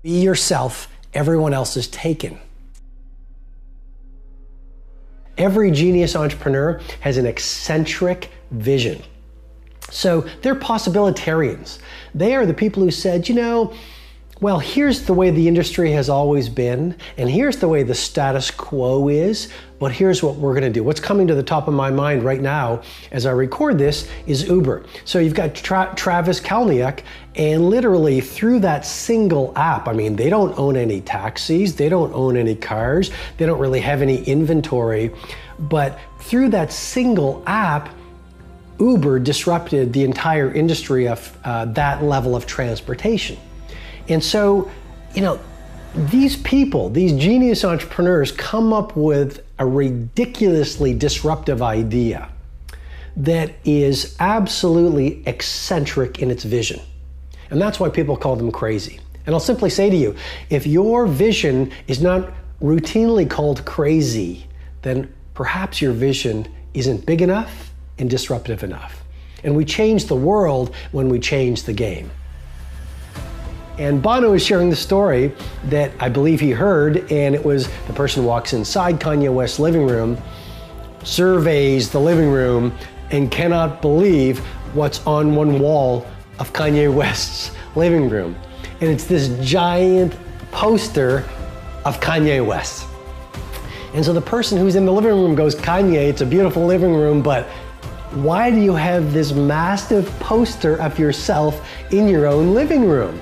Be yourself, everyone else is taken. Every genius entrepreneur has an eccentric vision. So they're possibilitarians. They are the people who said, well, here's the way the industry has always been, and here's the way the status quo is, but here's what we're gonna do. What's coming to the top of my mind right now as I record this is Uber. So you've got Travis Kalanick, and literally through that single app, they don't own any taxis, they don't own any cars, they don't really have any inventory, but through that single app, Uber disrupted the entire industry of that level of transportation. And so, these people, these genius entrepreneurs come up with a ridiculously disruptive idea that is absolutely eccentric in its vision. And that's why people call them crazy. And I'll simply say to you, if your vision is not routinely called crazy, then perhaps your vision isn't big enough and disruptive enough. And we change the world when we change the game. And Bono is sharing the story that I believe he heard, and it was the person walks inside Kanye West's living room, surveys the living room, and cannot believe what's on one wall of Kanye West's living room. And it's this giant poster of Kanye West. And so the person who's in the living room goes, Kanye, it's a beautiful living room, but why do you have this massive poster of yourself in your own living room?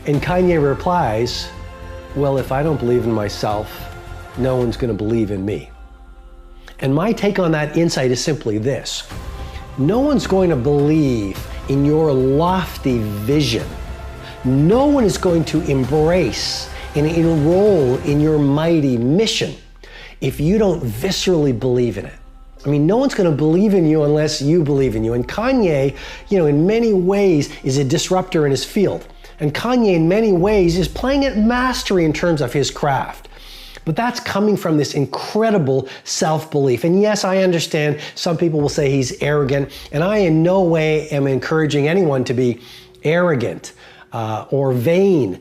And Kanye replies, well, if I don't believe in myself, no one's going to believe in me. And my take on that insight is simply this. No one's going to believe in your lofty vision. No one is going to embrace and enroll in your mighty mission if you don't viscerally believe in it. No one's going to believe in you unless you believe in you. And Kanye, in many ways is a disruptor in his field. And Kanye, in many ways, is playing at mastery in terms of his craft. But that's coming from this incredible self-belief. And yes, I understand some people will say he's arrogant, and I in no way am encouraging anyone to be arrogant or vain.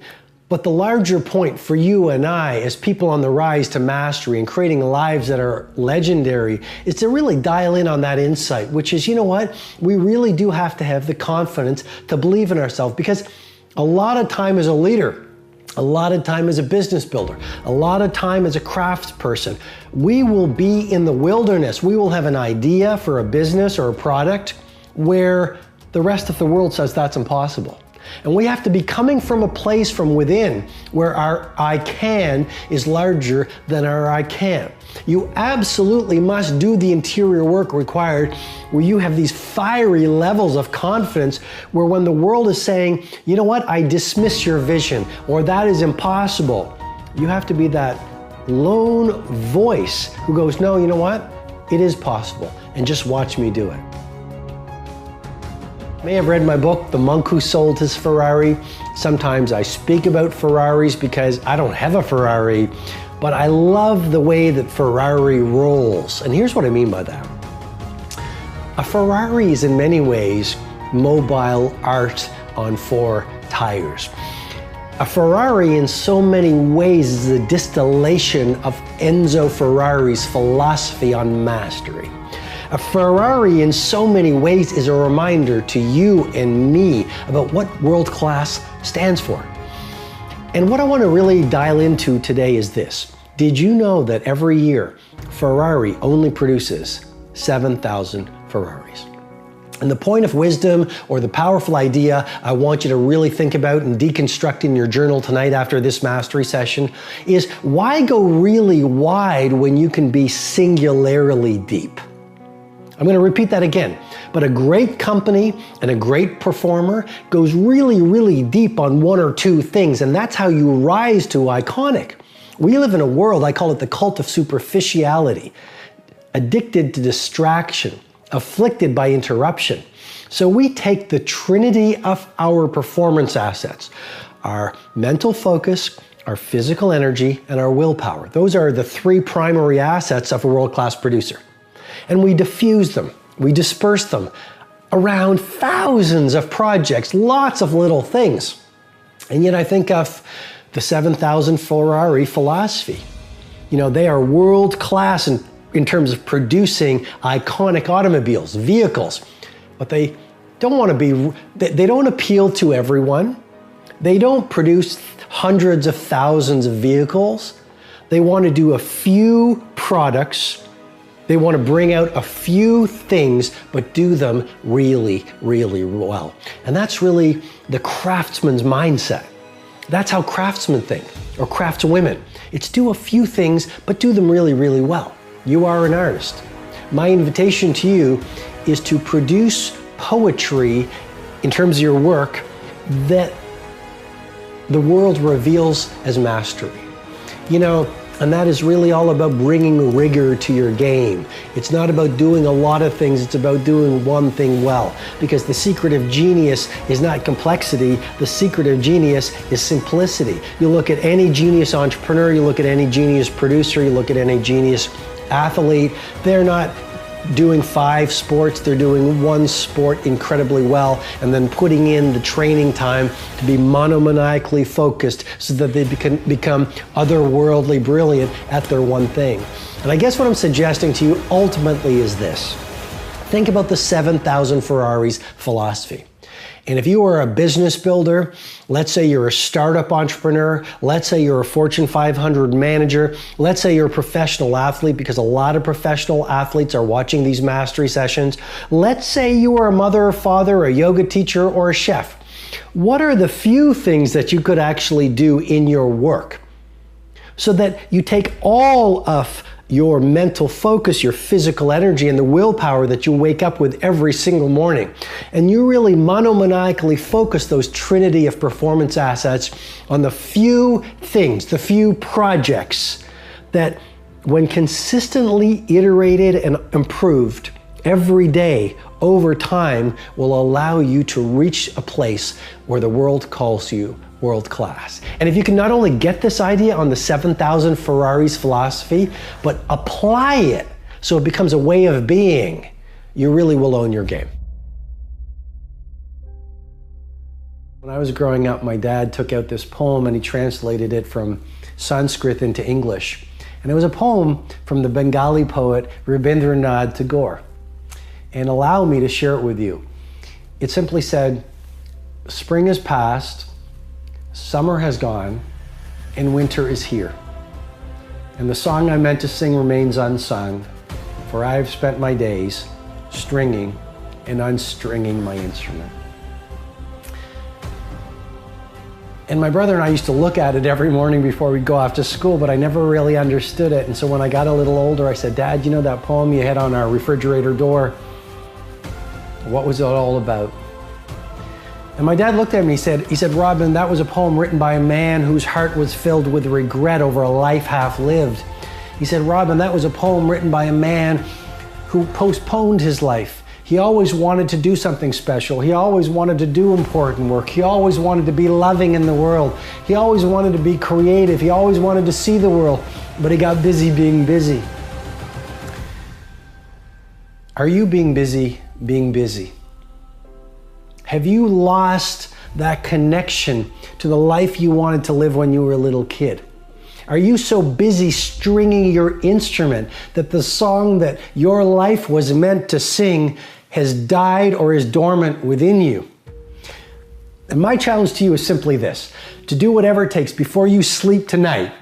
But the larger point for you and I, as people on the rise to mastery and creating lives that are legendary, is to really dial in on that insight, which is, we really do have to have the confidence to believe in ourselves, because a lot of time as a leader, a lot of time as a business builder, a lot of time as a craftsperson, we will be in the wilderness. We will have an idea for a business or a product where the rest of the world says that's impossible. And we have to be coming from a place from within where our I can is larger than our I can't. You absolutely must do the interior work required where you have these fiery levels of confidence where when the world is saying, I dismiss your vision, or that is impossible, you have to be that lone voice who goes, no, it is possible, and just watch me do it. You may have read my book, The Monk Who Sold His Ferrari. Sometimes I speak about Ferraris because I don't have a Ferrari, but I love the way that Ferrari rolls. And here's what I mean by that. A Ferrari is in many ways mobile art on 4 tires. A Ferrari in so many ways is a distillation of Enzo Ferrari's philosophy on mastery. A Ferrari in so many ways is a reminder to you and me about what world class stands for. And what I want to really dial into today is this. Did you know that every year Ferrari only produces 7,000 Ferraris? And the point of wisdom or the powerful idea I want you to really think about and deconstruct in your journal tonight after this mastery session is, why go really wide when you can be singularly deep? I'm going to repeat that again. But a great company and a great performer goes really, really deep on 1 or 2 things, and that's how you rise to iconic. We live in a world, I call it the cult of superficiality, addicted to distraction, afflicted by interruption. So we take the trinity of our performance assets, our mental focus, our physical energy, and our willpower. Those are the 3 primary assets of a world-class producer. And we diffuse them, we disperse them around thousands of projects, lots of little things. And yet I think of the 7,000 Ferrari philosophy. They are world class in terms of producing iconic automobiles, vehicles, but they don't appeal to everyone. They don't produce hundreds of thousands of vehicles. They want to do a few products. They want to bring out a few things, but do them really, really well. And that's really the craftsman's mindset. That's how craftsmen think, or craftswomen. It's do a few things, but do them really, really well. You are an artist. My invitation to you is to produce poetry in terms of your work that the world reveals as mastery. And that is really all about bringing rigor to your game. It's not about doing a lot of things, it's about doing one thing well. Because the secret of genius is not complexity, the secret of genius is simplicity. You look at any genius entrepreneur, you look at any genius producer, you look at any genius athlete, they're not doing 5 sports, they're doing one sport incredibly well and then putting in the training time to be monomaniacally focused so that they become otherworldly brilliant at their one thing. And I guess what I'm suggesting to you ultimately is this. Think about the 7,000 Ferraris philosophy. And if you are a business builder, let's say you're a startup entrepreneur, let's say you're a Fortune 500 manager, let's say you're a professional athlete, because a lot of professional athletes are watching these mastery sessions. Let's say you are a mother or father, a yoga teacher, or a chef. What are the few things that you could actually do in your work so that you take all of your mental focus, your physical energy, and the willpower that you wake up with every single morning, and you really monomaniacally focus those trinity of performance assets on the few things, the few projects that, when consistently iterated and improved every day over time, will allow you to reach a place where the world calls you world class. And if you can not only get this idea on the 7,000 Ferraris philosophy, but apply it so it becomes a way of being, you really will own your game. When I was growing up, my dad took out this poem and he translated it from Sanskrit into English. And it was a poem from the Bengali poet Rabindranath Tagore. And allow me to share it with you. It simply said, "Spring has passed, summer has gone, and winter is here. And the song I meant to sing remains unsung, for I have spent my days stringing and unstringing my instrument." And my brother and I used to look at it every morning before we'd go off to school, but I never really understood it. And so when I got a little older, I said, "Dad, you know that poem you had on our refrigerator door? What was it all about?" And my dad looked at me and he said, "Robin, that was a poem written by a man whose heart was filled with regret over a life half lived." He said, "Robin, that was a poem written by a man who postponed his life. He always wanted to do something special. He always wanted to do important work. He always wanted to be loving in the world. He always wanted to be creative. He always wanted to see the world, but he got busy being busy." Are you being busy being busy? Have you lost that connection to the life you wanted to live when you were a little kid? Are you so busy stringing your instrument that the song that your life was meant to sing has died or is dormant within you? And my challenge to you is simply this: to do whatever it takes before you sleep tonight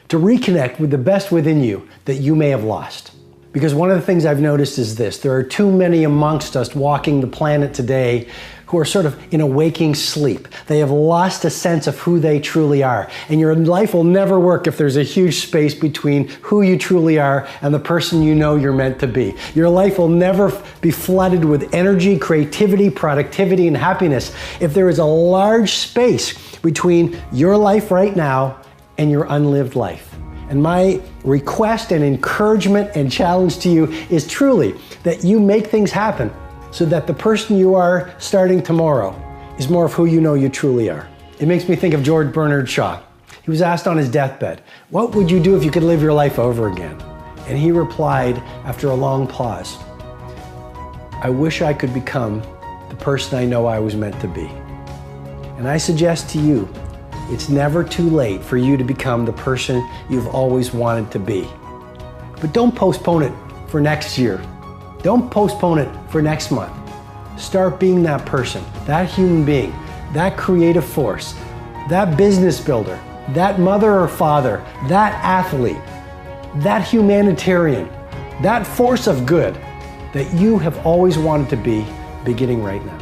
to reconnect with the best within you that you may have lost. Because one of the things I've noticed is this: there are too many amongst us walking the planet today who are sort of in a waking sleep. They have lost a sense of who they truly are. And your life will never work if there's a huge space between who you truly are and the person you know you're meant to be. Your life will never be flooded with energy, creativity, productivity, and happiness if there is a large space between your life right now and your unlived life. And my request and encouragement and challenge to you is truly that you make things happen so that the person you are starting tomorrow is more of who you know you truly are. It makes me think of George Bernard Shaw. He was asked on his deathbed, "What would you do if you could live your life over again?" And he replied after a long pause, "I wish I could become the person I know I was meant to be." And I suggest to you It's never too late for you to become the person you've always wanted to be. But don't postpone it for next year. Don't postpone it for next month. Start being that person, that human being, that creative force, that business builder, that mother or father, that athlete, that humanitarian, that force of good that you have always wanted to be, beginning right now.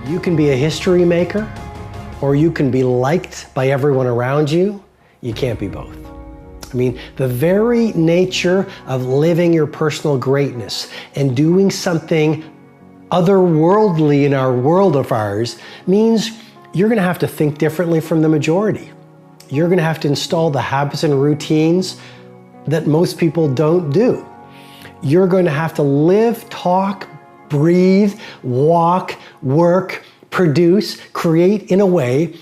You can be a history maker, or you can be liked by everyone around you. You can't be both. I mean, the very nature of living your personal greatness and doing something otherworldly in our world of ours means you're going to have to think differently from the majority. You're going to have to install the habits and routines that most people don't do. You're going to have to live, talk, breathe, walk, work, produce, create in a way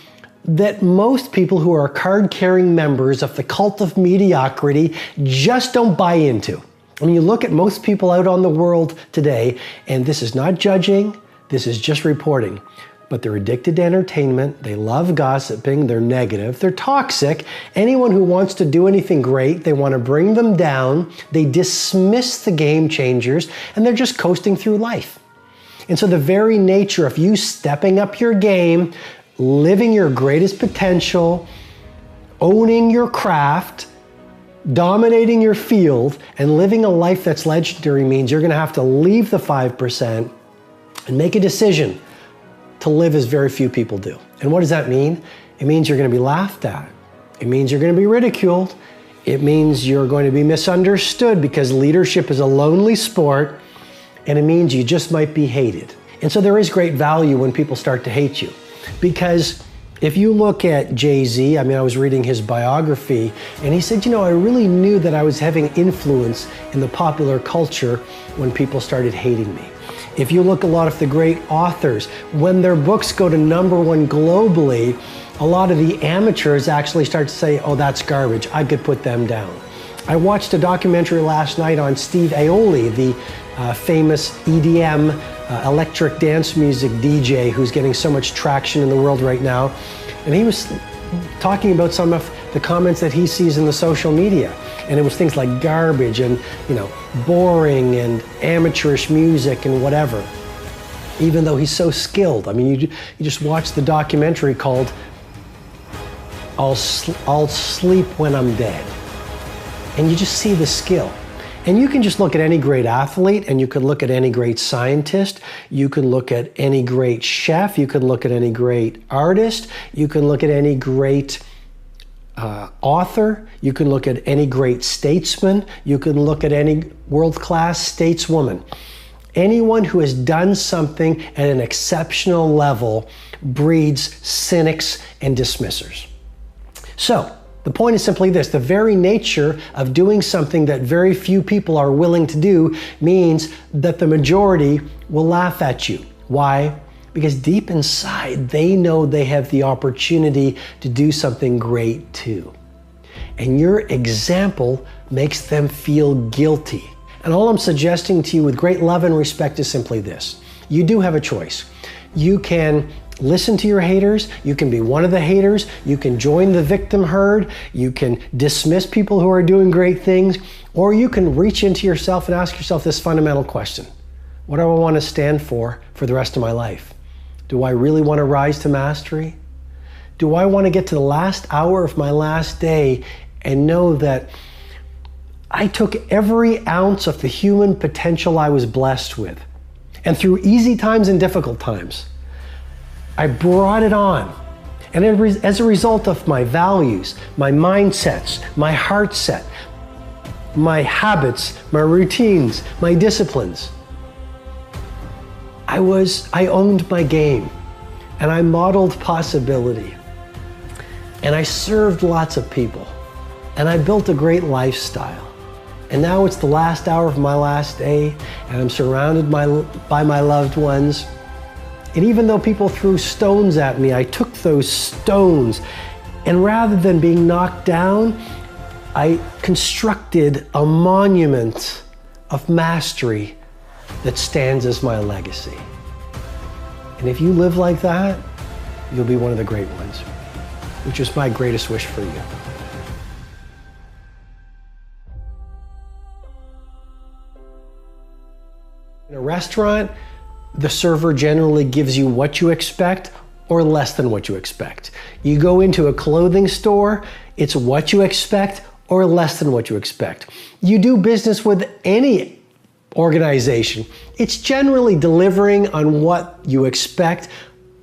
that most people who are card-carrying members of the cult of mediocrity just don't buy into. I mean, you look at most people out on the world today, and this is not judging, this is just reporting, but they're addicted to entertainment, they love gossiping, they're negative, they're toxic. Anyone who wants to do anything great, they want to bring them down, they dismiss the game changers, and they're just coasting through life. And so the very nature of you stepping up your game, living your greatest potential, owning your craft, dominating your field, and living a life that's legendary means you're going to have to leave the 5% and make a decision to live as very few people do. And what does that mean? It means you're going to be laughed at. It means you're going to be ridiculed. It means you're going to be misunderstood because leadership is a lonely sport, and it means you just might be hated. And so there is great value when people start to hate you. Because if you look at Jay-Z, I mean, I was reading his biography, and he said, you know, I really knew that I was having influence in the popular culture when people started hating me. If you look at a lot of the great authors, when their books go to #1 globally, a lot of the amateurs actually start to say, oh, that's garbage, I could put them down. I watched a documentary last night on Steve Aoki, the famous EDM, electric dance music DJ who's getting so much traction in the world right now. And he was talking about some of the comments that he sees in the social media. And it was things like garbage and, you know, boring and amateurish music and whatever. Even though he's so skilled. I mean, you just watch the documentary called I'll Sleep When I'm Dead. And you just see the skill. And you can just look at any great athlete, and you could look at any great scientist, you can look at any great chef, you can look at any great artist, you can look at any great author, you can look at any great statesman, you can look at any world-class stateswoman. Anyone who has done something at an exceptional level breeds cynics and dismissers. So, the point is simply this: the very nature of doing something that very few people are willing to do means that the majority will laugh at you. Why? Because deep inside, they know they have the opportunity to do something great too. And your example makes them feel guilty. And all I'm suggesting to you with great love and respect is simply this: you do have a choice. You can listen to your haters, you can be one of the haters, you can join the victim herd, you can dismiss people who are doing great things, or you can reach into yourself and ask yourself this fundamental question: what do I want to stand for the rest of my life? Do I really want to rise to mastery? Do I want to get to the last hour of my last day and know that I took every ounce of the human potential I was blessed with, and through easy times and difficult times, I brought it on. And as a result of my values, my mindsets, my heart set, my habits, my routines, my disciplines, I owned my game, and I modeled possibility, and I served lots of people, and I built a great lifestyle. And now it's the last hour of my last day, and I'm surrounded by my loved ones. And even though people threw stones at me, I took those stones, and rather than being knocked down, I constructed a monument of mastery that stands as my legacy. And if you live like that, you'll be one of the great ones, which is my greatest wish for you. In a restaurant, the server generally gives you what you expect or less than what you expect. You go into a clothing store, it's what you expect or less than what you expect. You do business with any organization, it's generally delivering on what you expect,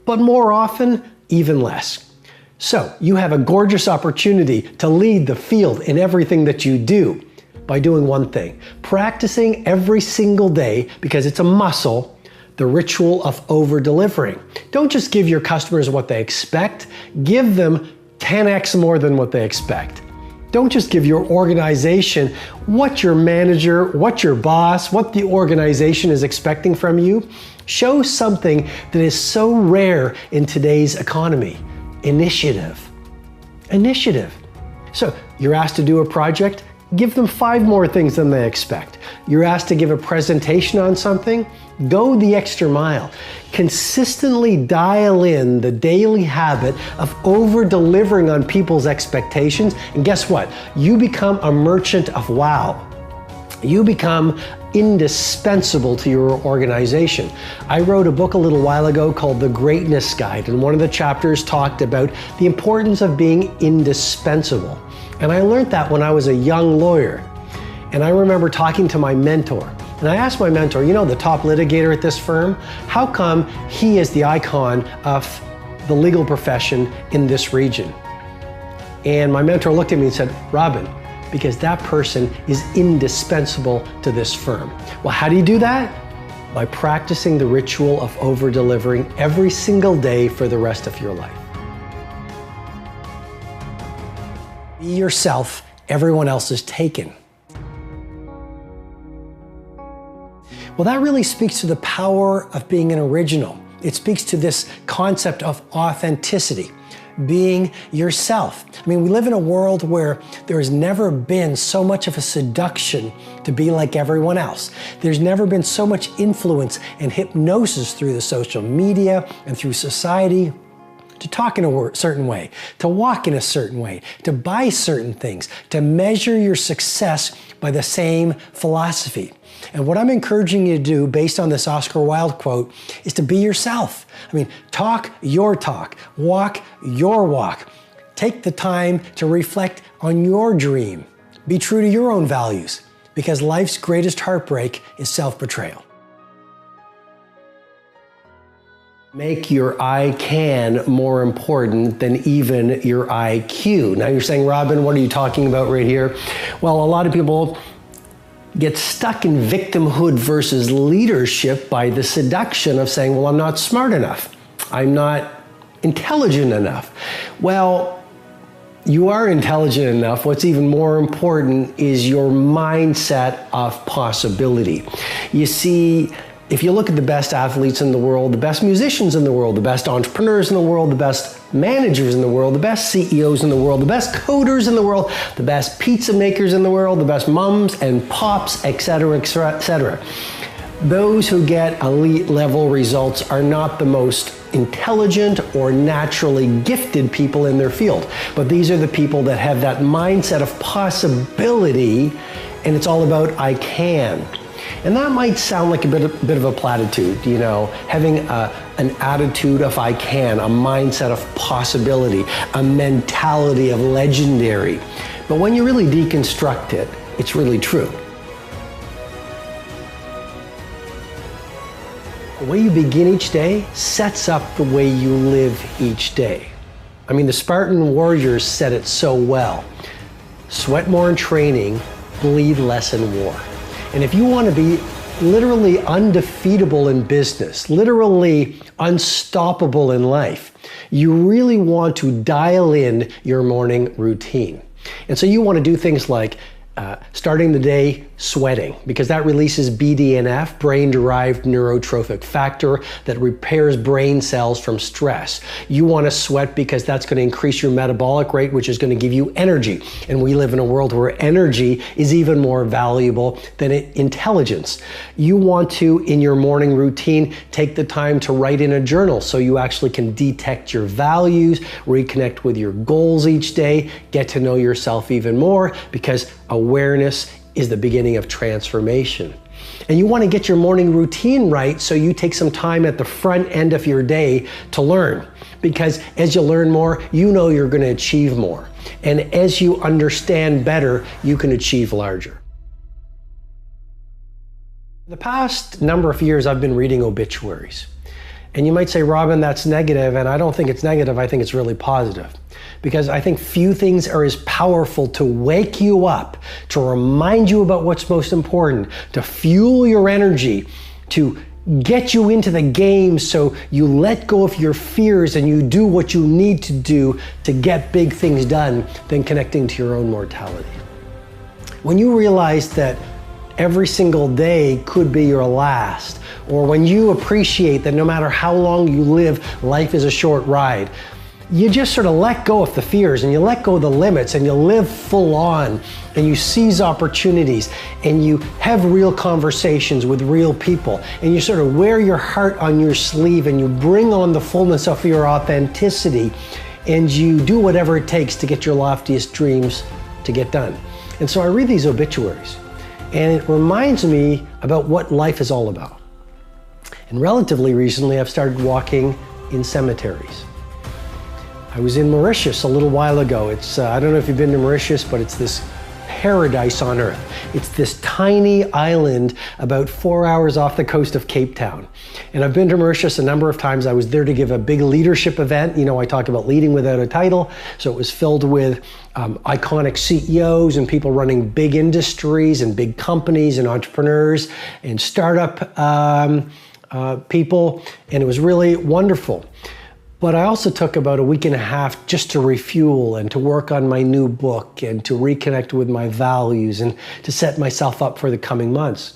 but more often, even less. So you have a gorgeous opportunity to lead the field in everything that you do by doing one thing, practicing every single day, because it's a muscle, the ritual of over-delivering. Don't just give your customers what they expect, give them 10x more than what they expect. Don't just give your organization what your manager, what your boss, what the organization is expecting from you. Show something that is so rare in today's economy. Initiative. Initiative. So you're asked to do a project, give them 5 more things than they expect. You're asked to give a presentation on something, go the extra mile. Consistently dial in the daily habit of over-delivering on people's expectations, and guess what? You become a merchant of wow. You become indispensable to your organization. I wrote a book a little while ago called The Greatness Guide, and one of the chapters talked about the importance of being indispensable. And I learned that when I was a young lawyer. And I remember talking to my mentor. And I asked my mentor, you know, the top litigator at this firm, how come he is the icon of the legal profession in this region? And my mentor looked at me and said, Robin, because that person is indispensable to this firm. Well, how do you do that? By practicing the ritual of over-delivering every single day for the rest of your life. Be yourself, everyone else is taken. Well, that really speaks to the power of being an original. It speaks to this concept of authenticity, being yourself. I mean, we live in a world where there has never been so much of a seduction to be like everyone else. There's never been so much influence and hypnosis through the social media and through society to talk in a certain way, to walk in a certain way, to buy certain things, to measure your success by the same philosophy. And what I'm encouraging you to do, based on this Oscar Wilde quote, is to be yourself. I mean, talk your talk, walk your walk. Take the time to reflect on your dream. Be true to your own values, because life's greatest heartbreak is self-betrayal. Make your I can more important than even your IQ. Now you're saying, Robin, what are you talking about right here? Well, a lot of people get stuck in victimhood versus leadership by the seduction of saying, well, I'm not smart enough. I'm not intelligent enough. Well, you are intelligent enough. What's even more important is your mindset of possibility. You see, if you look at the best athletes in the world, the best musicians in the world, the best entrepreneurs in the world, the best managers in the world, the best CEOs in the world, the best coders in the world, the best pizza makers in the world, the best mums and pops, etc., etc. Those who get elite level results are not the most intelligent or naturally gifted people in their field, but these are the people that have that mindset of possibility, and it's all about I can. And that might sound like a bit of a platitude, you know, having an attitude of I can, a mindset of possibility, a mentality of legendary. But when you really deconstruct it, it's really true. The way you begin each day sets up the way you live each day. I mean, the Spartan warriors said it so well. Sweat more in training, bleed less in war. And if you want to be literally undefeatable in business, literally unstoppable in life, you really want to dial in your morning routine. And so you want to do things like starting the day sweating, because that releases BDNF, brain-derived neurotrophic factor, that repairs brain cells from stress. You want to sweat because that's going to increase your metabolic rate, which is going to give you energy. And we live in a world where energy is even more valuable than intelligence. You want to, in your morning routine, take the time to write in a journal so you actually can detect your values, reconnect with your goals each day, get to know yourself even more, because awareness is the beginning of transformation. And you want to get your morning routine right so you take some time at the front end of your day to learn. Because as you learn more, you know you're going to achieve more. And as you understand better, you can achieve larger. The past number of years, I've been reading obituaries. And you might say, Robin, that's negative, and I don't think it's negative, I think it's really positive. Because I think few things are as powerful to wake you up, to remind you about what's most important, to fuel your energy, to get you into the game so you let go of your fears and you do what you need to do to get big things done, than connecting to your own mortality. When you realize that every single day could be your last, or when you appreciate that no matter how long you live, life is a short ride, you just sort of let go of the fears and you let go of the limits and you live full on and you seize opportunities and you have real conversations with real people and you sort of wear your heart on your sleeve and you bring on the fullness of your authenticity and you do whatever it takes to get your loftiest dreams to get done. And so I read these obituaries and it reminds me about what life is all about. And relatively recently, I've started walking in cemeteries. I was in Mauritius a little while ago. I don't know if you've been to Mauritius, but it's this paradise on earth. It's this tiny island about 4 hours off the coast of Cape Town. And I've been to Mauritius a number of times. I was there to give a big leadership event. You know, I talk about leading without a title. So it was filled with iconic CEOs and people running big industries and big companies and entrepreneurs and startup people. And it was really wonderful. But I also took about a week and a half just to refuel and to work on my new book and to reconnect with my values and to set myself up for the coming months.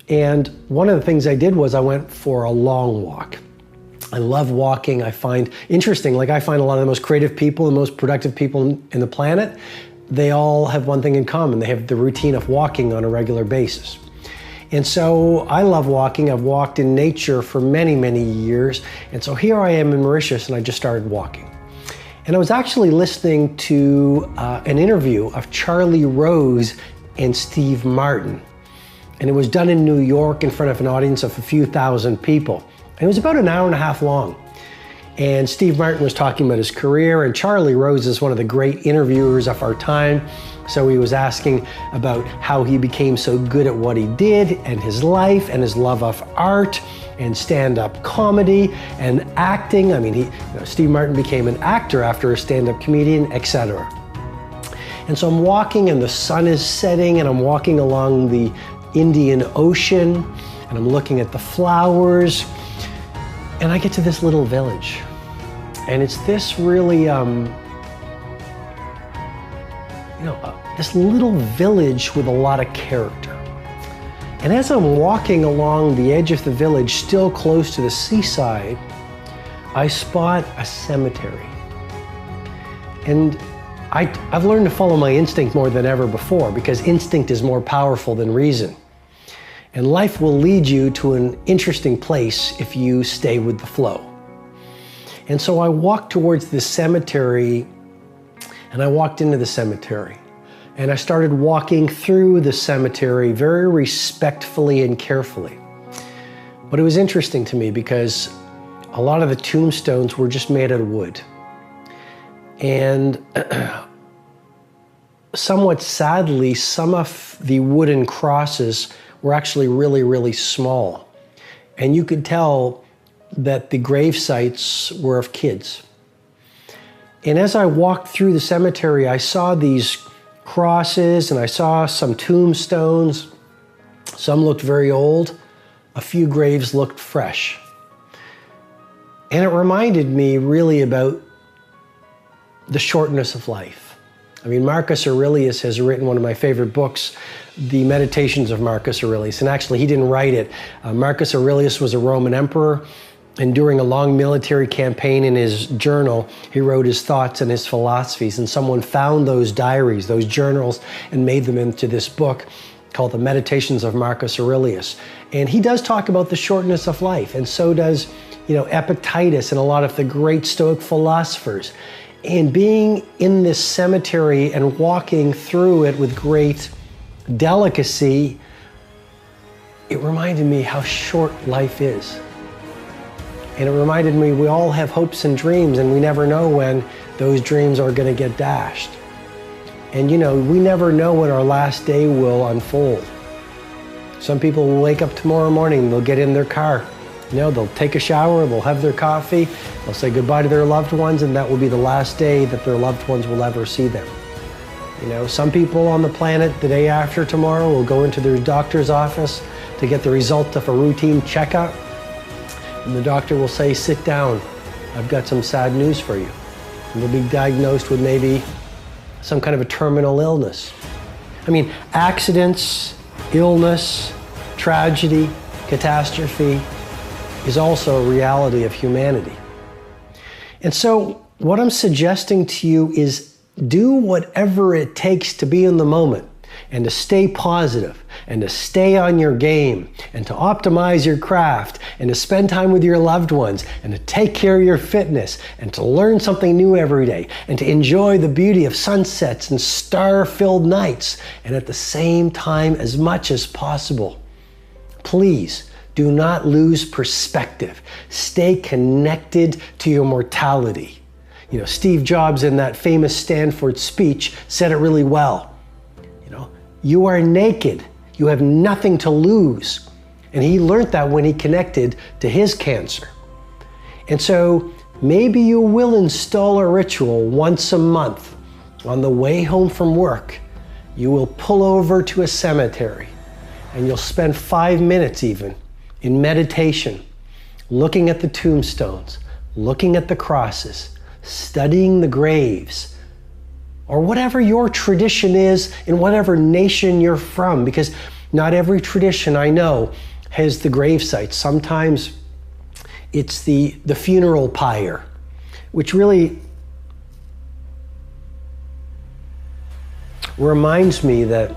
And one of the things I did was I went for a long walk. I love walking. I find interesting, like I find a lot of the most creative people, the most productive people in the planet, they all have one thing in common. They have the routine of walking on a regular basis. And so I love walking. I've walked in nature for many, many years. And so here I am in Mauritius and I just started walking. And I was actually listening to an interview of Charlie Rose and Steve Martin. And it was done in New York in front of an audience of a few thousand people. And it was about an hour and a half long. And Steve Martin was talking about his career, and Charlie Rose is one of the great interviewers of our time. So he was asking about how he became so good at what he did and his life and his love of art and stand-up comedy and acting. I mean, Steve Martin became an actor after a stand-up comedian, etc. And so I'm walking and the sun is setting and I'm walking along the Indian Ocean and I'm looking at the flowers and I get to this little village. And it's this really, this little village with a lot of character. And as I'm walking along the edge of the village, still close to the seaside, I spot a cemetery. And I've learned to follow my instinct more than ever before, because instinct is more powerful than reason. And life will lead you to an interesting place if you stay with the flow. And so I walked towards this cemetery, and I walked into the cemetery. And I started walking through the cemetery very respectfully and carefully. But it was interesting to me because a lot of the tombstones were just made out of wood. And somewhat sadly, some of the wooden crosses were actually really, really small. And you could tell that the grave sites were of kids. And as I walked through the cemetery, I saw these crosses and I saw some tombstones. Some looked very old. A few graves looked fresh. And it reminded me really about the shortness of life. I mean, Marcus Aurelius has written one of my favorite books, The Meditations of Marcus Aurelius. And actually, he didn't write it. Marcus Aurelius was a Roman emperor. And during a long military campaign, in his journal, he wrote his thoughts and his philosophies. And someone found those diaries, those journals, and made them into this book called The Meditations of Marcus Aurelius. And he does talk about the shortness of life. And so does, Epictetus and a lot of the great Stoic philosophers. And being in this cemetery and walking through it with great delicacy, it reminded me how short life is. And it reminded me we all have hopes and dreams, and we never know when those dreams are going to get dashed. And we never know when our last day will unfold. Some people will wake up tomorrow morning, they'll get in their car, they'll take a shower, they'll have their coffee, they'll say goodbye to their loved ones, and that will be the last day that their loved ones will ever see them. Some people on the planet the day after tomorrow will go into their doctor's office to get the result of a routine checkup. And the doctor will say, sit down, I've got some sad news for you. And they'll be diagnosed with maybe some kind of a terminal illness. I mean, accidents, illness, tragedy, catastrophe is also a reality of humanity. And so what I'm suggesting to you is do whatever it takes to be in the moment and to stay positive and to stay on your game and to optimize your craft and to spend time with your loved ones and to take care of your fitness and to learn something new every day and to enjoy the beauty of sunsets and star-filled nights, and at the same time, as much as possible, please do not lose perspective. Stay connected to your mortality. Steve Jobs in that famous Stanford speech said it really well. You are naked. You have nothing to lose. And he learned that when he connected to his cancer. And so maybe you will install a ritual once a month. On the way home from work, you will pull over to a cemetery and you'll spend 5 minutes even in meditation, looking at the tombstones, looking at the crosses, studying the graves, or whatever your tradition is in whatever nation you're from, because not every tradition I know has the grave sites. Sometimes it's the funeral pyre, which really reminds me that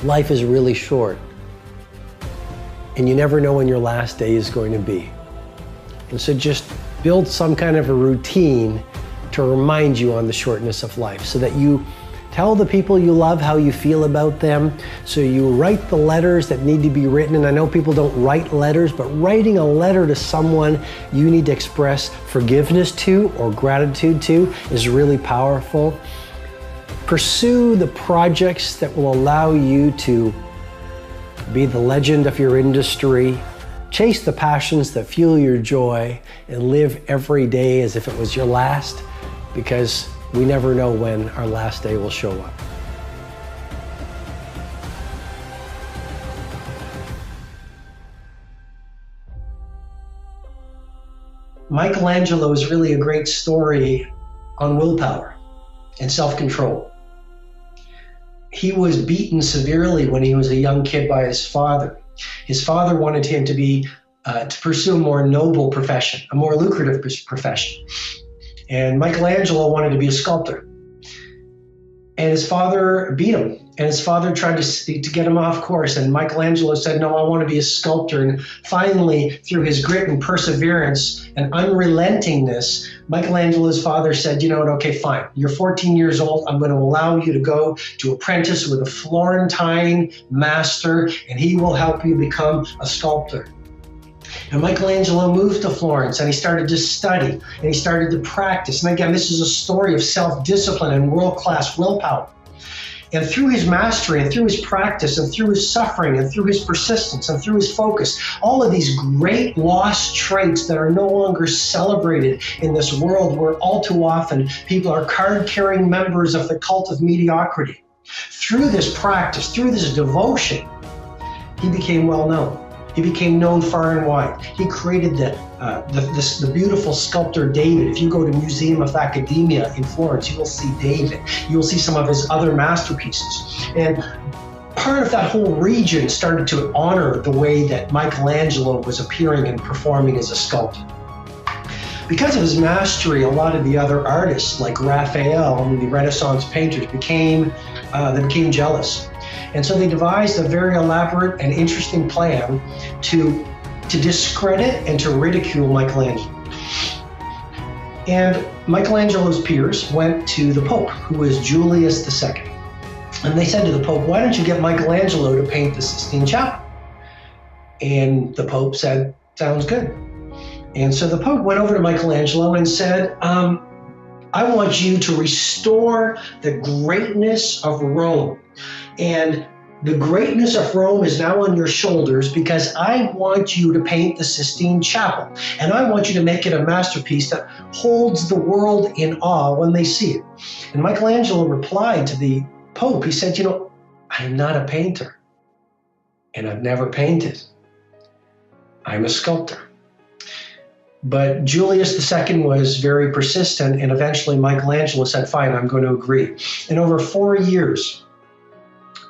life is really short and you never know when your last day is going to be. And so just build some kind of a routine to remind you on the shortness of life, so that you tell the people you love how you feel about them, so you write the letters that need to be written. And I know people don't write letters, but writing a letter to someone you need to express forgiveness to or gratitude to is really powerful. Pursue the projects that will allow you to be the legend of your industry. Chase the passions that fuel your joy and live every day as if it was your last, because we never know when our last day will show up. Michelangelo is really a great story on willpower and self-control. He was beaten severely when he was a young kid by his father. His father wanted him to pursue a more noble profession, a more lucrative profession. And Michelangelo wanted to be a sculptor. And his father beat him. And his father tried to get him off course. And Michelangelo said, no, I want to be a sculptor. And finally, through his grit and perseverance and unrelentingness, Michelangelo's father said, you know what, okay, fine. You're 14 years old. I'm going to allow you to go to apprentice with a Florentine master, and he will help you become a sculptor. And Michelangelo moved to Florence and he started to study and he started to practice. And again, this is a story of self-discipline and world-class willpower. And through his mastery and through his practice and through his suffering and through his persistence and through his focus, all of these great lost traits that are no longer celebrated in this world where all too often people are card-carrying members of the cult of mediocrity. Through this practice, through this devotion, he became well known. He became known far and wide. He created the the beautiful sculptor David. If you go to Museum of Academia in Florence, you will see David. You will see some of his other masterpieces. And part of that whole region started to honor the way that Michelangelo was appearing and performing as a sculptor. Because of his mastery, a lot of the other artists, like Raphael and the Renaissance painters, became jealous. And so they devised a very elaborate and interesting plan to discredit and to ridicule Michelangelo. And Michelangelo's peers went to the Pope, who was Julius II. And they said to the Pope, why don't you get Michelangelo to paint the Sistine Chapel? And the Pope said, sounds good. And so the Pope went over to Michelangelo and said, I want you to restore the greatness of Rome. And the greatness of Rome is now on your shoulders because I want you to paint the Sistine Chapel. And I want you to make it a masterpiece that holds the world in awe when they see it. And Michelangelo replied to the Pope, he said, I'm not a painter. And I've never painted. I'm a sculptor. But Julius II was very persistent, and eventually Michelangelo said, fine, I'm going to agree. And over 4 years,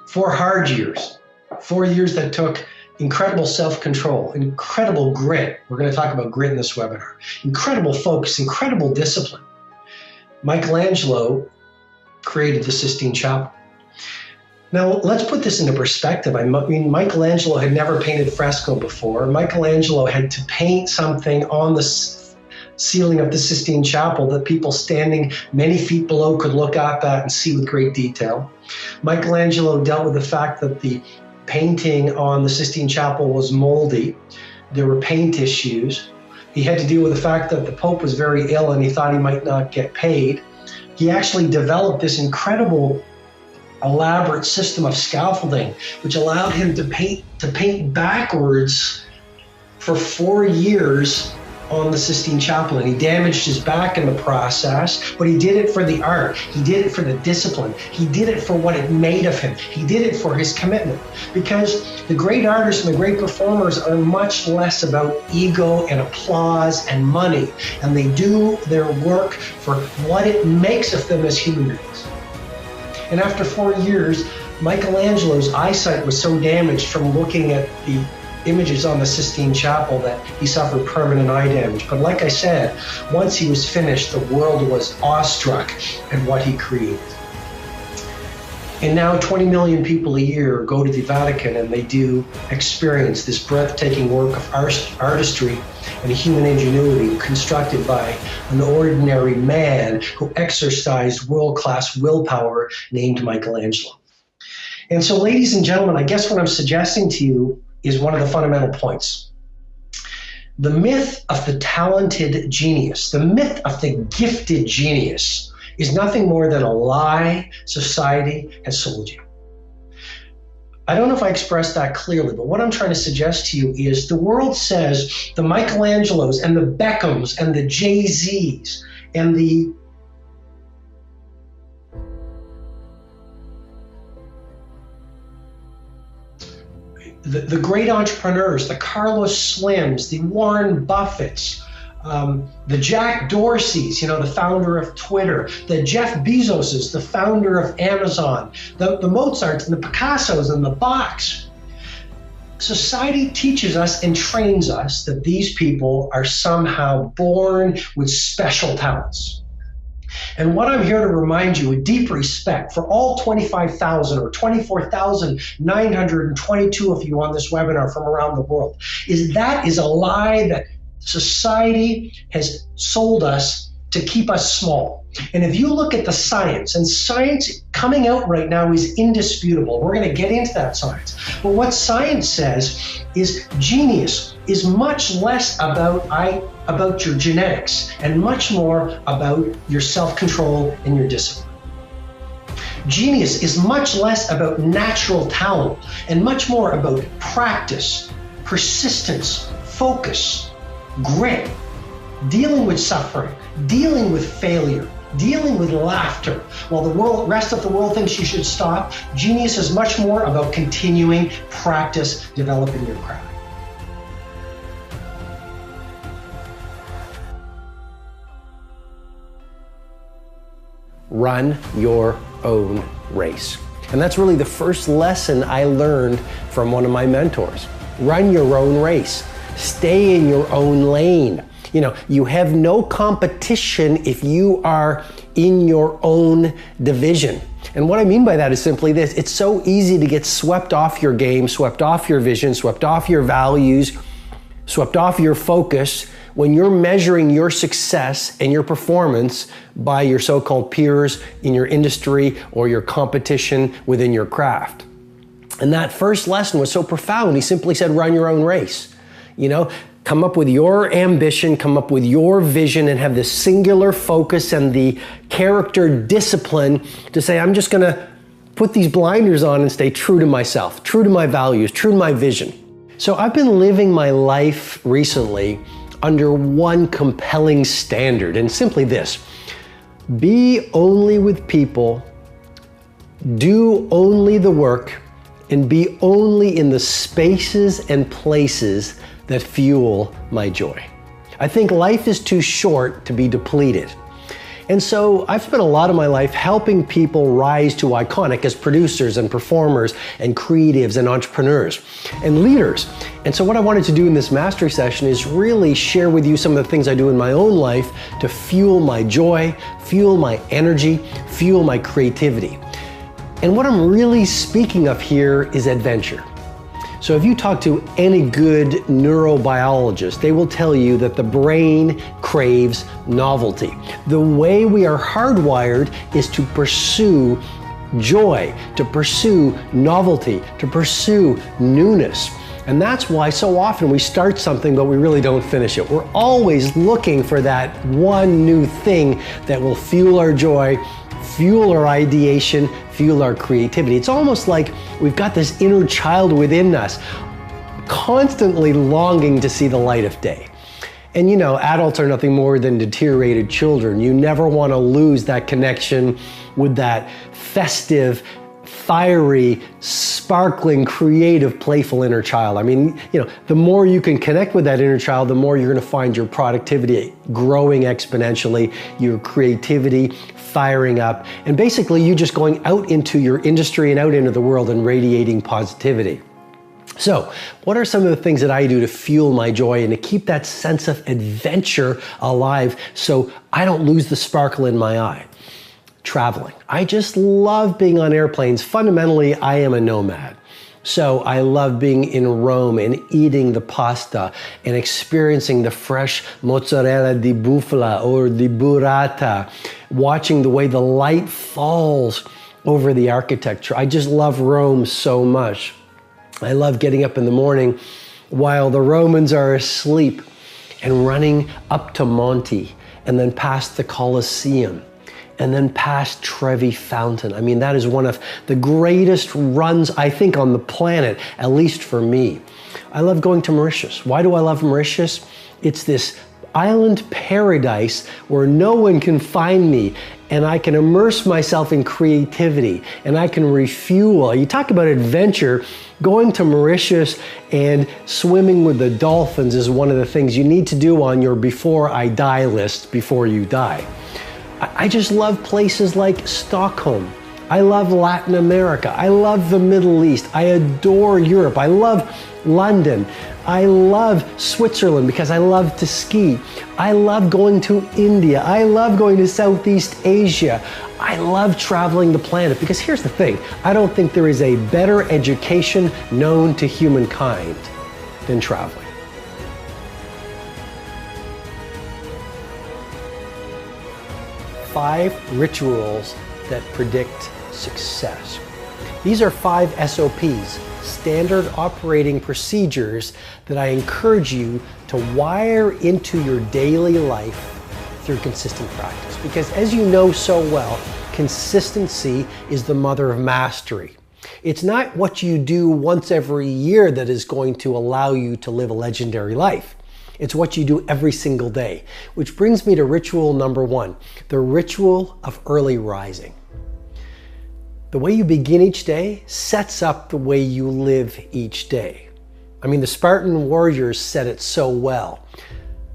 4 hard years, 4 years that took incredible self-control, incredible grit. We're going to talk about grit in this webinar. Incredible focus, incredible discipline. Michelangelo created the Sistine Chapel. Now, let's put this into perspective. I mean, Michelangelo had never painted fresco before. Michelangelo had to paint something on the ceiling of the Sistine Chapel that people standing many feet below could look up at and see with great detail. Michelangelo dealt with the fact that the painting on the Sistine Chapel was moldy. There were paint issues. He had to deal with the fact that the Pope was very ill and he thought he might not get paid. He actually developed this incredible elaborate system of scaffolding, which allowed him to paint backwards for 4 years on the Sistine Chapel. And he damaged his back in the process, but he did it for the art. He did it for the discipline. He did it for what it made of him. He did it for his commitment. Because the great artists and the great performers are much less about ego and applause and money, and they do their work for what it makes of them as human beings. And after 4 years, Michelangelo's eyesight was so damaged from looking at the images on the Sistine Chapel that he suffered permanent eye damage. But like I said, once he was finished, the world was awestruck at what he created. And now 20 million people a year go to the Vatican and they do experience this breathtaking work of artistry and human ingenuity constructed by an ordinary man who exercised world-class willpower named Michelangelo. And so, ladies and gentlemen, I guess what I'm suggesting to you is one of the fundamental points. The myth of the talented genius, the myth of the gifted genius, is nothing more than a lie society has sold you. I don't know if I expressed that clearly, but what I'm trying to suggest to you is the world says the Michelangelos and the Beckhams and the Jay-Zs and the great entrepreneurs, the Carlos Slims, the Warren Buffetts, the Jack Dorseys, the founder of Twitter, the Jeff Bezoses, the founder of Amazon, the Mozarts and the Picassos and the Bachs. Society teaches us and trains us that these people are somehow born with special talents. And what I'm here to remind you with deep respect for all 25,000 or 24,922 of you on this webinar from around the world is that is a lie that society has sold us to keep us small. And if you look at the science, and science coming out right now is indisputable. We're going to get into that science. But what science says is genius is much less about your genetics and much more about your self-control and your discipline. Genius is much less about natural talent and much more about practice, persistence, focus, grit, dealing with suffering, dealing with failure, dealing with laughter. While the rest of the world thinks you should stop, genius is much more about continuing practice, developing your craft. run your own race. And that's really the first lesson I learned from one of my mentors. Run your own race. Stay in your own lane. You have no competition if you are in your own division. And what I mean by that is simply this: it's so easy to get swept off your game, swept off your vision, swept off your values, swept off your focus when you're measuring your success and your performance by your so-called peers in your industry or your competition within your craft. And that first lesson was so profound. He simply said, run your own race. Come up with your ambition, come up with your vision, and have this singular focus and the character discipline to say, I'm just gonna put these blinders on and stay true to myself, true to my values, true to my vision. So I've been living my life recently under one compelling standard, and simply this: be only with people, do only the work, and be only in the spaces and places that fuel my joy. I think life is too short to be depleted. And so I've spent a lot of my life helping people rise to iconic as producers and performers and creatives and entrepreneurs and leaders. And so what I wanted to do in this mastery session is really share with you some of the things I do in my own life to fuel my joy, fuel my energy, fuel my creativity. And what I'm really speaking of here is adventure. So if you talk to any good neurobiologist, they will tell you that the brain craves novelty. The way we are hardwired is to pursue joy, to pursue novelty, to pursue newness. And that's why so often we start something, but we really don't finish it. We're always looking for that one new thing that will fuel our joy, fuel our ideation, fuel our creativity. It's almost like we've got this inner child within us, constantly longing to see the light of day. And adults are nothing more than deteriorated children. You never want to lose that connection with that festive, fiery, sparkling, creative, playful inner child. I mean, the more you can connect with that inner child, the more you're going to find your productivity growing exponentially, your creativity firing up, and basically you just going out into your industry and out into the world and radiating positivity. So, what are some of the things that I do to fuel my joy and to keep that sense of adventure alive so I don't lose the sparkle in my eye? Traveling. I just love being on airplanes. Fundamentally, I am a nomad. So I love being in Rome and eating the pasta and experiencing the fresh mozzarella di bufala or di burrata, watching the way the light falls over the architecture. I just love Rome so much. I love getting up in the morning while the Romans are asleep and running up to Monte and then past the Colosseum and then past Trevi Fountain. I mean, that is one of the greatest runs, I think, on the planet, at least for me. I love going to Mauritius. Why do I love Mauritius? It's this island paradise where no one can find me, and I can immerse myself in creativity, and I can refuel. You talk about adventure. Going to Mauritius and swimming with the dolphins is one of the things you need to do on your before I die list before you die. I just love places like Stockholm. I love Latin America. I love the Middle East. I adore Europe. I love London. I love Switzerland because I love to ski. I love going to India. I love going to Southeast Asia. I love traveling the planet because here's the thing. I don't think there is a better education known to humankind than traveling. Five rituals that predict success. These are 5 SOPs, standard operating procedures, that I encourage you to wire into your daily life through consistent practice. Because as you know so well, consistency is the mother of mastery. It's not what you do once every year that is going to allow you to live a legendary life. It's what you do every single day. Which brings me to ritual number 1, the ritual of early rising. The way you begin each day sets up the way you live each day. I mean, the Spartan warriors said it so well.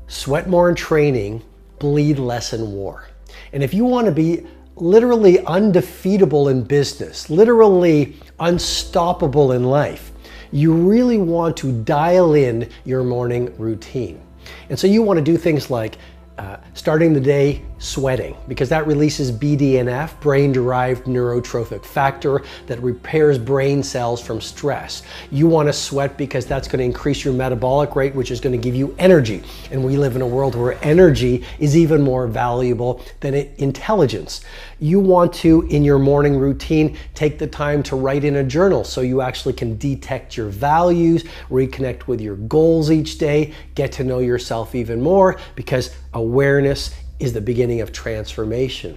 Sweat more in training, bleed less in war. And if you want to be literally undefeatable in business, literally unstoppable in life, you really want to dial in your morning routine. And so you want to do things like starting the day sweating, because that releases BDNF, brain-derived neurotrophic factor, that repairs brain cells from stress. You want to sweat because that's going to increase your metabolic rate, which is going to give you energy. And we live in a world where energy is even more valuable than intelligence. You want to, in your morning routine, take the time to write in a journal so you actually can detect your values, reconnect with your goals each day, get to know yourself even more, because awareness is the beginning of transformation.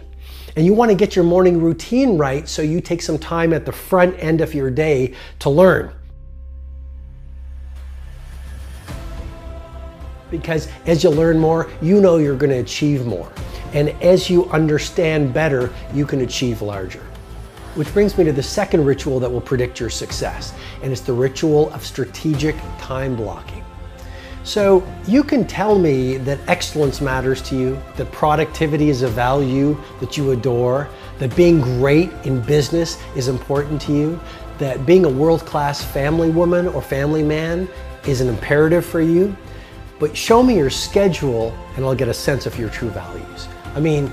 And you want to get your morning routine right, so you take some time at the front end of your day to learn. Because as you learn more, you know you're going to achieve more. And as you understand better, you can achieve larger. Which brings me to the second ritual that will predict your success, and it's the ritual of strategic time blocking. So you can tell me that excellence matters to you, that productivity is a value that you adore, that being great in business is important to you, that being a world-class family woman or family man is an imperative for you. But show me your schedule and I'll get a sense of your true values. I mean,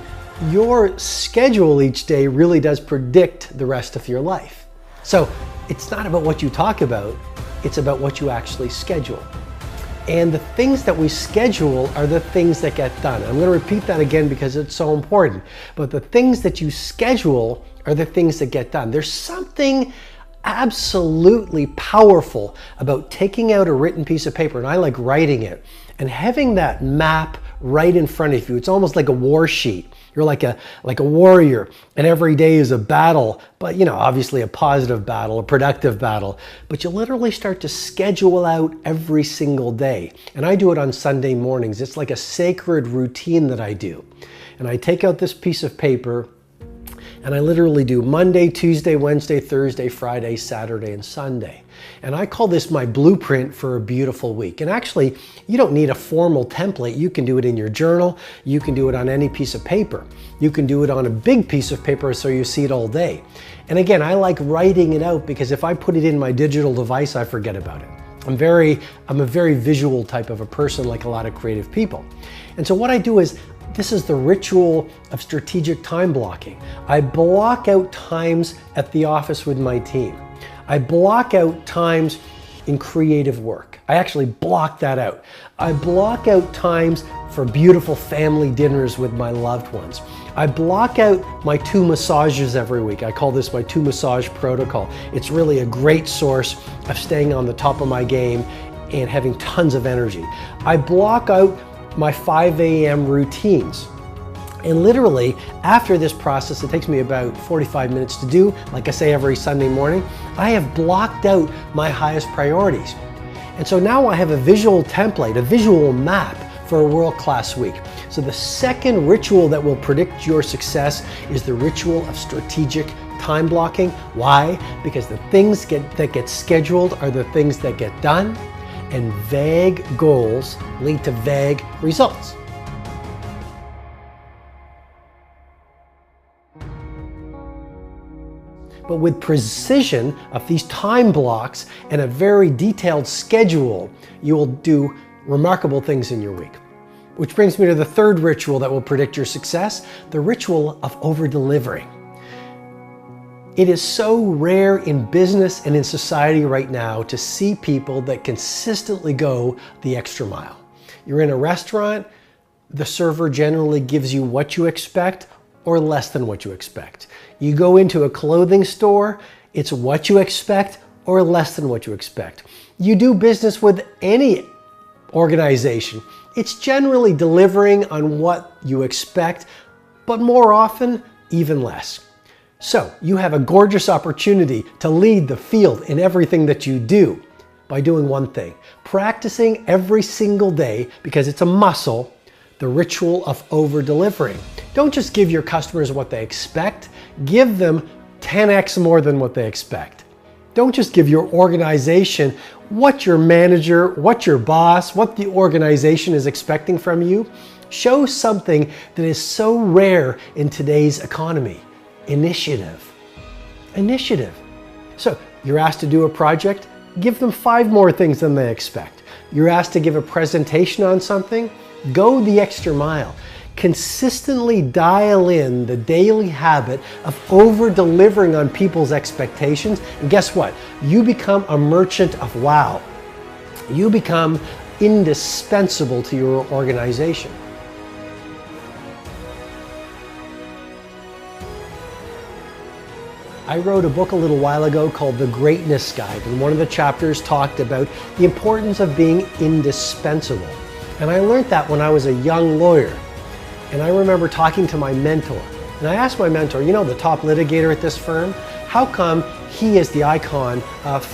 your schedule each day really does predict the rest of your life. So it's not about what you talk about, it's about what you actually schedule. And the things that we schedule are the things that get done. I'm going to repeat that again because it's so important. But the things that you schedule are the things that get done. There's something absolutely powerful about taking out a written piece of paper, and I like writing it, and having that map right in front of you. It's almost like a war sheet. You're like a warrior, and every day is a battle, but obviously a positive battle, a productive battle. But you literally start to schedule out every single day. And I do it on Sunday mornings. It's like a sacred routine that I do. And I take out this piece of paper, and I literally do Monday, Tuesday, Wednesday, Thursday, Friday, Saturday, and Sunday. And I call this my blueprint for a beautiful week. And actually, you don't need a formal template. You can do it in your journal. You can do it on any piece of paper. You can do it on a big piece of paper so you see it all day. And again, I like writing it out because if I put it in my digital device, I forget about it. I'm a very visual type of a person, like a lot of creative people. And so what I do is, this is the ritual of strategic time blocking. I block out times at the office with my team. I block out times in creative work. I actually block that out. I block out times for beautiful family dinners with my loved ones. I block out my 2 massages every week. I call this my 2 massage protocol. It's really a great source of staying on the top of my game and having tons of energy. I block out my 5 a.m. routines. And literally, after this process, it takes me about 45 minutes to do, like I say every Sunday morning, I have blocked out my highest priorities. And so now I have a visual template, a visual map for a world-class week. So the second ritual that will predict your success is the ritual of strategic time blocking. Why? Because the things that get scheduled are the things that get done, and vague goals lead to vague results. But with precision of these time blocks and a very detailed schedule, you will do remarkable things in your week. Which brings me to the third ritual that will predict your success, the ritual of over-delivering. It is so rare in business and in society right now to see people that consistently go the extra mile. You're in a restaurant, the server generally gives you what you expect or less than what you expect. You go into a clothing store, it's what you expect or less than what you expect. You do business with any organization, it's generally delivering on what you expect, but more often, even less. So you have a gorgeous opportunity to lead the field in everything that you do by doing one thing, practicing every single day, because it's a muscle, the ritual of over-delivering. Don't just give your customers what they expect, give them 10x more than what they expect. Don't just give your organization what your manager, what your boss, what the organization is expecting from you. Show something that is so rare in today's economy. Initiative. Initiative. So you're asked to do a project, give them 5 more things than they expect. You're asked to give a presentation on something, go the extra mile. Consistently dial in the daily habit of over-delivering on people's expectations, and guess what? You become a merchant of wow. You become indispensable to your organization. I wrote a book a little while ago called The Greatness Guide, and one of the chapters talked about the importance of being indispensable. And I learned that when I was a young lawyer. And I remember talking to my mentor, and I asked my mentor, you know, the top litigator at this firm, how come he is the icon of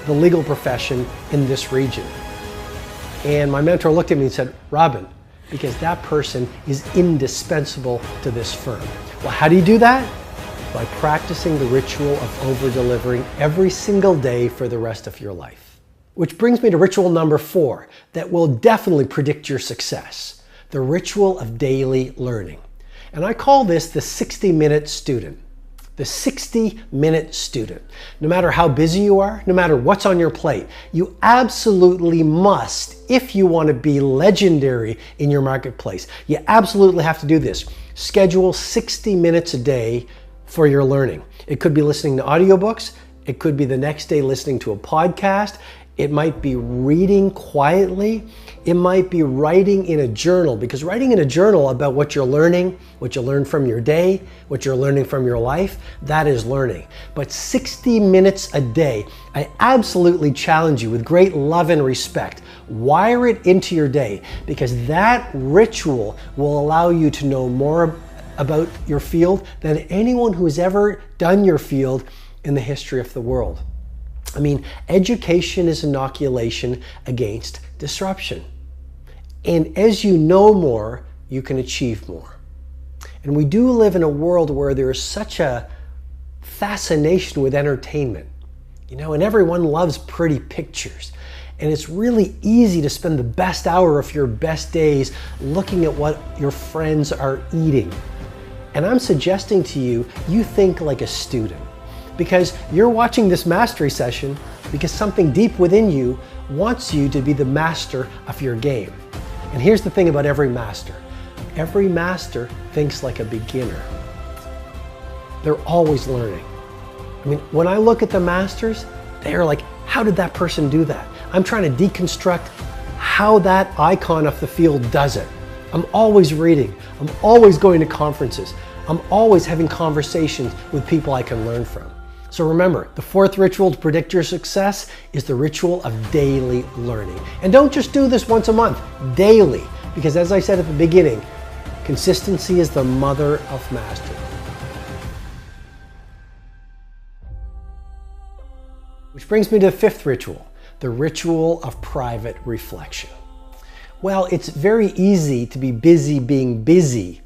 the legal profession in this region? And my mentor looked at me and said, Robin, because that person is indispensable to this firm. Well, how do you do that? By practicing the ritual of over-delivering every single day for the rest of your life. Which brings me to ritual number 4 that will definitely predict your success. The ritual of daily learning. And I call this the 60-minute student. The 60-minute student. No matter how busy you are, no matter what's on your plate, you absolutely must, if you want to be legendary in your marketplace, you absolutely have to do this. Schedule 60 minutes a day for your learning. It could be listening to audiobooks. It could be the next day listening to a podcast. It might be reading quietly. It might be writing in a journal, because writing in a journal about what you're learning, what you learned from your day, what you're learning from your life, that is learning. But 60 minutes a day, I absolutely challenge you with great love and respect, wire it into your day, because that ritual will allow you to know more about your field than anyone who's ever done your field in the history of the world. I mean, education is inoculation against disruption. And as you know more, you can achieve more. And we do live in a world where there is such a fascination with entertainment, you know, and everyone loves pretty pictures. And it's really easy to spend the best hour of your best days looking at what your friends are eating. And I'm suggesting to you, you think like a student. Because you're watching this mastery session because something deep within you wants you to be the master of your game. And here's the thing about every master. Every master thinks like a beginner. They're always learning. I mean, when I look at the masters, they are like, how did that person do that? I'm trying to deconstruct how that icon of the field does it. I'm always reading. I'm always going to conferences. I'm always having conversations with people I can learn from. So remember, the 4th ritual to predict your success is the ritual of daily learning. And don't just do this once a month, daily. Because as I said at the beginning, consistency is the mother of mastery. Which brings me to the 5th ritual, the ritual of private reflection. Well, it's very easy to be busy being busy.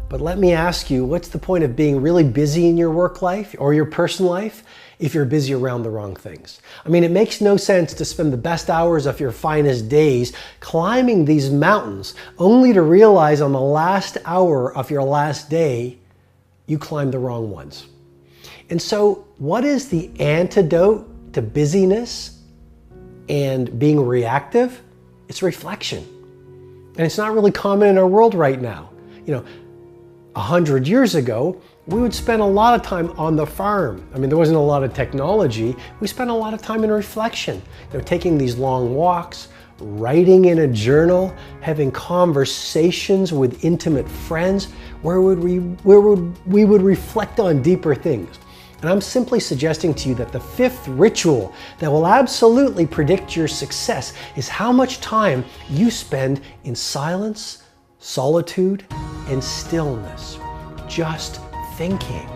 But let me ask you, what's the point of being really busy in your work life or your personal life if you're busy around the wrong things? I mean, it makes no sense to spend the best hours of your finest days climbing these mountains only to realize on the last hour of your last day, you climbed the wrong ones. And so what is the antidote to busyness and being reactive? It's reflection. And it's not really common in our world right now. You know, 100 years ago, we would spend a lot of time on the farm. I mean, there wasn't a lot of technology. We spent a lot of time in reflection, you know, taking these long walks, writing in a journal, having conversations with intimate friends where we would reflect on deeper things. And I'm simply suggesting to you that the 5th ritual that will absolutely predict your success is how much time you spend in silence, solitude, and stillness, just thinking.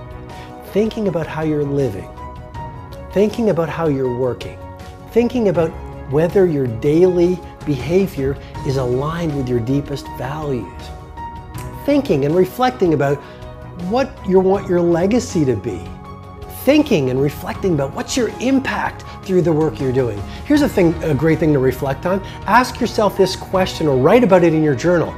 Thinking about how you're living, thinking about how you're working, thinking about whether your daily behavior is aligned with your deepest values. Thinking and reflecting about what you want your legacy to be. thinking and reflecting about what's your impact through the work you're doing. Here's a great thing to reflect on. Ask yourself this question or write about it in your journal.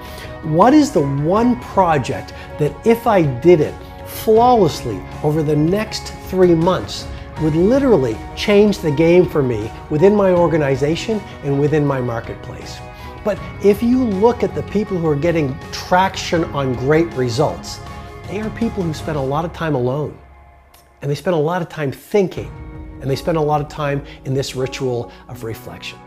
What is the one project that if I did it flawlessly over the next 3 months would literally change the game for me within my organization and within my marketplace? But if you look at the people who are getting traction on great results, they are people who spend a lot of time alone, and they spend a lot of time thinking, and they spend a lot of time in this ritual of reflection.